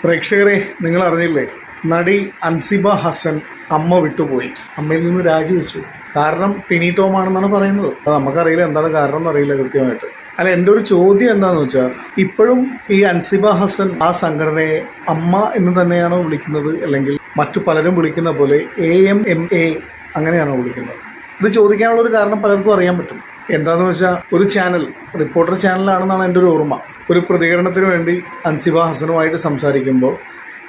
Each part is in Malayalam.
പ്രേക്ഷകരെ, നിങ്ങൾ അറിഞ്ഞില്ലേ, നടി അൻസിബ ഹസൻ അമ്മ വിട്ടുപോയി. അമ്മയിൽ നിന്ന് രാജിവെച്ചു. കാരണം ടിനി ടോം ആണെന്നാണ് പറയുന്നത്. അത് നമുക്കറിയില്ല എന്താണ് കാരണം എന്നറിയില്ല കൃത്യമായിട്ട്. അല്ല, എൻ്റെ ഒരു ചോദ്യം എന്താന്ന് വെച്ചാൽ, ഇപ്പോഴും ഈ അൻസിബ ഹസൻ ആ സംഘടനയെ അമ്മ എന്ന് തന്നെയാണോ വിളിക്കുന്നത്, അല്ലെങ്കിൽ മറ്റു പലരും വിളിക്കുന്ന പോലെ AMMA അങ്ങനെയാണോ വിളിക്കുന്നത്? ഇത് ചോദിക്കാനുള്ള ഒരു കാരണം പലർക്കും അറിയാൻ പറ്റും. എന്താണെന്ന് വെച്ചാൽ, ഒരു ചാനൽ, റിപ്പോർട്ടർ ചാനലാണെന്നാണ് എൻ്റെ ഒരു ഓർമ്മ, ഒരു പ്രതികരണത്തിന് വേണ്ടി അൻസിബ ഹസനുമായിട്ട് സംസാരിക്കുമ്പോൾ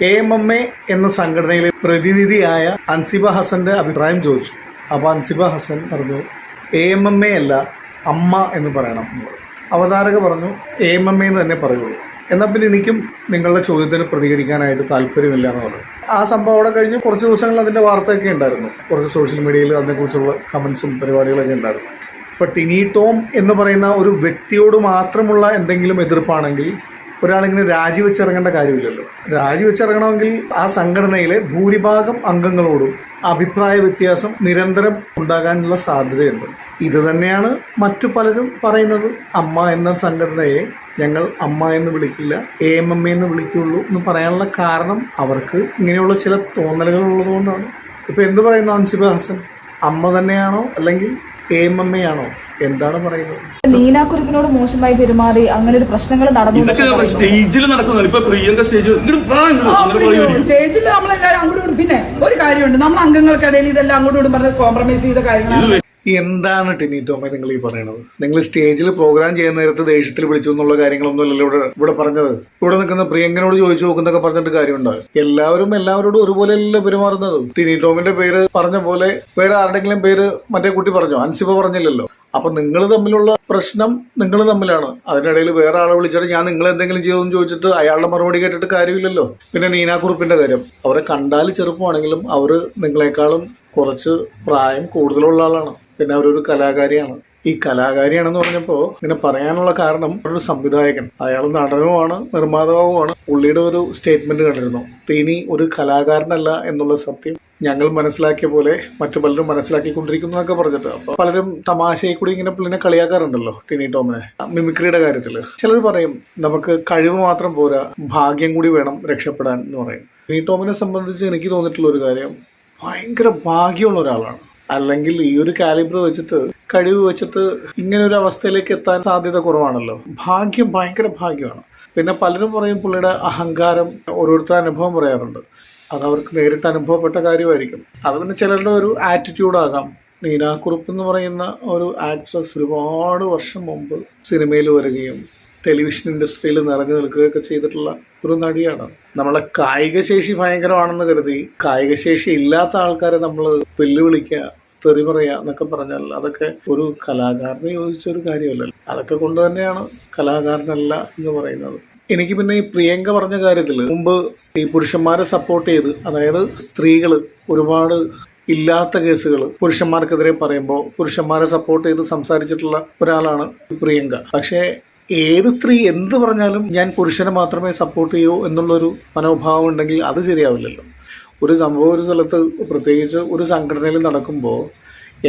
AMMA എന്ന സംഘടനയിലെ പ്രതിനിധിയായ അൻസിബ ഹസന്റെ അഭിപ്രായം ചോദിച്ചു. അപ്പോൾ അൻസിബ ഹസൻ പറഞ്ഞു, AMMA അല്ല, അമ്മ എന്ന് പറയണം. അവതാരക പറഞ്ഞു AMMA എന്ന് തന്നെ പറയുള്ളൂ. എന്നാൽ പിന്നെ എനിക്കും നിങ്ങളുടെ ചോദ്യത്തിന് പ്രതികരിക്കാനായിട്ട് താല്പര്യമില്ല എന്ന് പറഞ്ഞു. ആ സംഭവം അവിടെ കഴിഞ്ഞ് കുറച്ച് ദിവസങ്ങൾ അതിൻ്റെ വാർത്തയൊക്കെ ഉണ്ടായിരുന്നു. കുറച്ച് സോഷ്യൽ മീഡിയയിൽ അതിനെക്കുറിച്ചുള്ള കമൻസും പരിപാടികളൊക്കെ ഉണ്ടായിരുന്നു. ഇപ്പോൾ ടിനി ടോം എന്ന് പറയുന്ന ഒരു വ്യക്തിയോട് മാത്രമുള്ള എന്തെങ്കിലും എതിർപ്പാണെങ്കിൽ ഒരാളിങ്ങനെ രാജിവെച്ചിറങ്ങേണ്ട കാര്യമില്ലല്ലോ. രാജിവെച്ചിറങ്ങണമെങ്കിൽ ആ സംഘടനയിലെ ഭൂരിഭാഗം അംഗങ്ങളോടും അഭിപ്രായ വ്യത്യാസം നിരന്തരം ഉണ്ടാകാനുള്ള സാധ്യതയുണ്ട്. ഇത് തന്നെയാണ് മറ്റു പലരും പറയുന്നത്. അമ്മ എന്ന സംഘടനയെ ഞങ്ങൾ അമ്മ എന്ന് വിളിക്കില്ല, AMMA എന്ന് വിളിക്കുള്ളൂ എന്ന് പറയാനുള്ള കാരണം അവർക്ക് ഇങ്ങനെയുള്ള ചില തോന്നലുകൾ ഉള്ളതുകൊണ്ടാണ്. ഇപ്പൊ എന്ത് പറയുന്നു അൻസിബ ഹസൻ? അമ്മ തന്നെയാണോ അല്ലെങ്കിൽ AMMA ആണോ? എന്താണ് പറയുന്നത്? നീനാക്കുറിപ്പിനോട് മോശമായി പെരുമാറി അങ്ങനെ ഒരു പ്രശ്നങ്ങൾ നടന്നു. സ്റ്റേജിൽ നടക്കുന്നത് ഇപ്പൊ പ്രിയങ്ക സ്റ്റേജിൽ നമ്മളെല്ലാവരും അങ്ങോട്ടും. പിന്നെ ഒരു കാര്യമുണ്ട്, നമ്മൾ അംഗങ്ങൾക്കിടയിൽ ഇതെല്ലാം അങ്ങോട്ടും പറഞ്ഞ് കോംപ്രമൈസ് ചെയ്ത കാര്യങ്ങളാണ്. എന്താണ് ടിനി ടോമെ നിങ്ങൾ ഈ പറയണത്? നിങ്ങൾ സ്റ്റേജിൽ പ്രോഗ്രാം ചെയ്യുന്ന നേരത്ത് ദേഷ്യത്തിൽ വിളിച്ചു എന്നുള്ള കാര്യങ്ങളൊന്നുമല്ലല്ലോ ഇവിടെ പറഞ്ഞത്. ഇവിടെ നിൽക്കുന്ന പ്രിയങ്കനോട് ചോദിച്ചു നോക്കുന്നൊക്കെ പറഞ്ഞിട്ട് കാര്യമുണ്ടോ? എല്ലാവരോടും ഒരുപോലെയല്ല പെരുമാറുന്നത്. ടിനി ടോമിന്റെ പേര് പറഞ്ഞ പോലെ വേറെ ആരുടെങ്കിലും പേര് മറ്റേ കുട്ടി പറഞ്ഞോ? അൻസിബ പറഞ്ഞില്ലല്ലോ. അപ്പൊ നിങ്ങൾ തമ്മിലുള്ള പ്രശ്നം നിങ്ങൾ തമ്മിലാണ്. അതിനിടയിൽ വേറെ ആളെ വിളിച്ചിട്ട് ഞാൻ നിങ്ങൾ എന്തെങ്കിലും ചെയ്യുമെന്ന് ചോദിച്ചിട്ട് അയാളുടെ മറുപടി കേട്ടിട്ട് കാര്യമില്ലല്ലോ. പിന്നെ നീനാക്കുറുപ്പിന്റെ കാര്യം, അവരെ കണ്ടാൽ ചെറുപ്പമാണെങ്കിലും അവര് നിങ്ങളെക്കാളും കുറച്ച് പ്രായം കൂടുതലുള്ള ആളാണ്. പിന്നെ അവരൊരു കലാകാരിയാണ്. ഈ കലാകാരിയാണെന്ന് പറഞ്ഞപ്പോൾ ഇങ്ങനെ പറയാനുള്ള കാരണം, ഒരു സംവിധായകൻ, അയാൾ നടനുമാണ്, നിർമ്മാതാവുമാണ്. പുള്ളിയുടെ ഒരു സ്റ്റേറ്റ്മെന്റ് കണ്ടിരുന്നു, ടിനി ഒരു കലാകാരനല്ല എന്നുള്ള സത്യം ഞങ്ങൾ മനസ്സിലാക്കിയ പോലെ മറ്റു പലരും മനസ്സിലാക്കിക്കൊണ്ടിരിക്കുന്നു എന്നൊക്കെ പറഞ്ഞിട്ട്. അപ്പൊ പലരും തമാശയിൽ കൂടി ഇങ്ങനെ പുള്ളിനെ കളിയാക്കാറുണ്ടല്ലോ ടിനി ടോമിനെ. മിമിക്രിയുടെ കാര്യത്തിൽ ചിലർ പറയും നമുക്ക് കഴിവ് മാത്രം പോരാ, ഭാഗ്യം കൂടി വേണം രക്ഷപ്പെടാൻ എന്ന് പറയും. ടിനി ടോമിനെ സംബന്ധിച്ച് എനിക്ക് തോന്നിയിട്ടുള്ള ഒരു കാര്യം, ഭയങ്കര ഭാഗ്യമുള്ള ഒരാളാണ്. അല്ലെങ്കിൽ ഈ ഒരു കാലിബർ വെച്ചിട്ട്, കഴിവ് വെച്ചിട്ട് ഇങ്ങനെ ഒരു അവസ്ഥയിലേക്ക് എത്താൻ സാധ്യത കുറവാണല്ലോ. ഭാഗ്യം, ഭയങ്കര ഭാഗ്യമാണ്. പിന്നെ പലരും പറയും പുള്ളിയുടെ അഹങ്കാരം, ഓരോരുത്തർ അനുഭവം പറയാറുണ്ട്. അത് അവർക്ക് നേരിട്ട് അനുഭവപ്പെട്ട കാര്യമായിരിക്കും. അത് പിന്നെ ചിലരുടെ ഒരു ആറ്റിറ്റ്യൂഡാകാം. നീനാക്കുറുപ്പ് എന്ന് പറയുന്ന ഒരു ആക്ട്രസ് ഒരുപാട് വർഷം മുമ്പ് സിനിമയിൽ വരികയും ടെലിവിഷൻ ഇൻഡസ്ട്രിയിൽ നിറഞ്ഞു നിൽക്കുകയൊക്കെ ചെയ്തിട്ടുള്ള ഒരു നടിയാണ്. നമ്മളെ കായിക ശേഷി ഭയങ്കരമാണെന്ന് കരുതി കായിക ശേഷി ഇല്ലാത്ത ആൾക്കാരെ നമ്മൾ വെല്ലുവിളിക്കുക, തെറി പറയുക എന്നൊക്കെ പറഞ്ഞാൽ അതൊക്കെ ഒരു കലാകാരനെ യോജിച്ചൊരു കാര്യമല്ലല്ലോ. അതൊക്കെ കൊണ്ട് തന്നെയാണ് കലാകാരനല്ല എന്ന് പറയുന്നത്. എനിക്ക് പിന്നെ ഈ പ്രിയങ്ക പറഞ്ഞ കാര്യത്തിൽ മുമ്പ് ഈ പുരുഷന്മാരെ സപ്പോർട്ട് ചെയ്ത്, അതായത് സ്ത്രീകൾ ഒരുപാട് ഇല്ലാത്ത കേസുകൾ പുരുഷന്മാർക്കെതിരെ പറയുമ്പോൾ പുരുഷന്മാരെ സപ്പോർട്ട് ചെയ്ത് സംസാരിച്ചിട്ടുള്ള ഒരാളാണ് പ്രിയങ്ക. പക്ഷേ ഏത് സ്ത്രീ എന്ത് പറഞ്ഞാലും ഞാൻ പുരുഷനെ മാത്രമേ സപ്പോർട്ട് ചെയ്യൂ എന്നുള്ളൊരു മനോഭാവം ഉണ്ടെങ്കിൽ അത് ശരിയാവില്ലല്ലോ. ഒരു സംഭവം ഒരു സ്ഥലത്ത്, പ്രത്യേകിച്ച് ഒരു സംഘടനയിൽ നടക്കുമ്പോൾ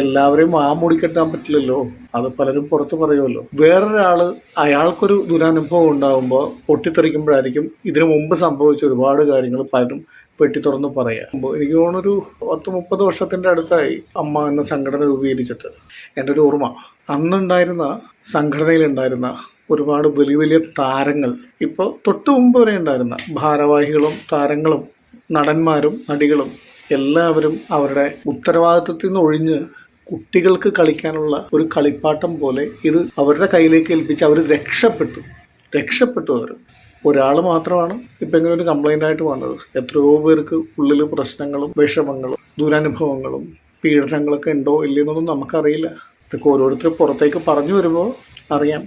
എല്ലാവരെയും മൂടിക്കെട്ടാൻ പറ്റില്ലല്ലോ. അത് പലരും പുറത്ത് പറയുമല്ലോ. വേറൊരാള് അയാൾക്കൊരു ദുരനുഭവം ഉണ്ടാകുമ്പോൾ പൊട്ടിത്തെറിക്കുമ്പോഴായിരിക്കും ഇതിനു മുമ്പ് സംഭവിച്ച ഒരുപാട് കാര്യങ്ങൾ പലരും വെട്ടി തുറന്ന് പറയാം. എനിക്ക് തോന്നുന്നൊരു 10-30 വർഷത്തിന്റെ അടുത്തായി അമ്മ എന്ന സംഘടന രൂപീകരിച്ചിട്ട്. എൻ്റെ ഒരു ഓർമ്മ, അന്നുണ്ടായിരുന്ന സംഘടനയിലുണ്ടായിരുന്ന ഒരുപാട് വലിയ വലിയ താരങ്ങൾ, ഇപ്പോൾ തൊട്ട് മുമ്പ് വരെ ഉണ്ടായിരുന്ന ഭാരവാഹികളും താരങ്ങളും നടന്മാരും നടികളും എല്ലാവരും അവരുടെ ഉത്തരവാദിത്വത്തിൽ നിന്ന് ഒഴിഞ്ഞ് കുട്ടികൾക്ക് കളിക്കാനുള്ള ഒരു കളിപ്പാട്ടം പോലെ ഇത് അവരുടെ കയ്യിലേക്ക് ഏൽപ്പിച്ച് അവർ രക്ഷപ്പെട്ടു. അവർ ഒരാൾ മാത്രമാണ് ഇപ്പം ഇങ്ങനെ ഒരു കംപ്ലൈൻ്റ് ആയിട്ട് വന്നത്. എത്രയോ പേർക്ക് ഉള്ളിൽ പ്രശ്നങ്ങളും വിഷമങ്ങളും ദുരനുഭവങ്ങളും പീഡനങ്ങളൊക്കെ ഉണ്ടോ ഇല്ലയെന്നൊന്നും നമുക്കറിയില്ല. ഇതൊക്കെ ഓരോരുത്തർ പുറത്തേക്ക് പറഞ്ഞു വരുമ്പോൾ അറിയാം.